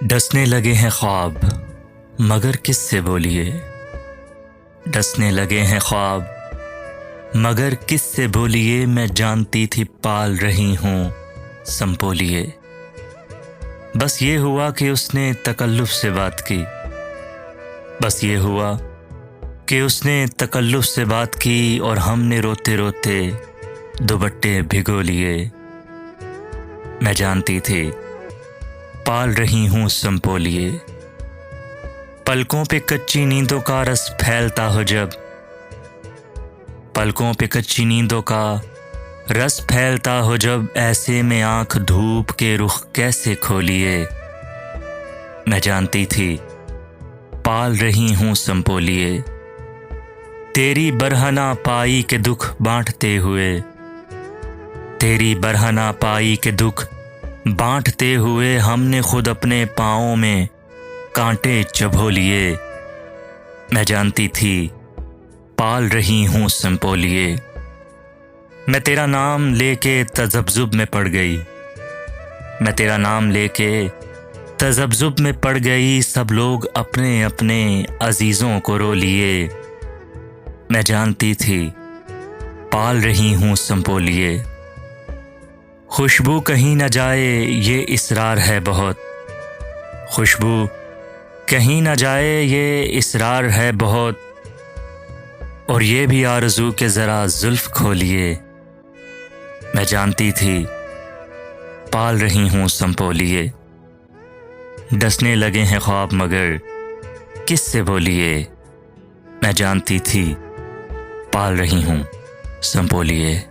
डसने लगे हैं ख्वाब मगर किससे बोलिए। डसने लगे हैं ख्वाब मगर किससे बोलिए। मैं जानती थी पाल रही हूँ संपोलिए। बस ये हुआ कि उसने तकल्लुफ़ से बात की। बस ये हुआ कि उसने तकल्लुफ़ से बात की और हमने रोते रोते दुपट्टे भिगो लिए। मैं जानती थी पाल रही हूँ संपोलिए। पलकों पे कच्ची नींदों का रस फैलता हो जब, पलकों पे कच्ची नींदों का रस फैलता हो जब, ऐसे में आंख धूप के रुख कैसे खोलिए। मैं जानती थी पाल रही हूँ संपोलिए। तेरी बरहना पाई के दुख बांटते हुए, तेरी बरहना पाई के दुख बांटते हुए, हमने खुद अपने पाँवों में कांटे चबो लिए। मैं जानती थी पाल रही हूँ संपोलिए। मैं तेरा नाम लेके तज़ब्ज़ुब में पड़ गई। मैं तेरा नाम लेके तज़ब्ज़ुब में पड़ गई। सब लोग अपने अपने अजीज़ों को रो लिए। मैं जानती थी पाल रही हूँ संपोलिए। खुशबू कहीं न जाए ये इसरार है बहुत, खुशबू कहीं न जाए ये इसरार है बहुत, और ये भी आरज़ू के ज़रा जुल्फ़ खोलिए। मैं जानती थी पाल रही हूँ संपोलिए। डसने लगे हैं ख्वाब मगर किससे बोलिए। मैं जानती थी पाल रही हूँ संपोलिए।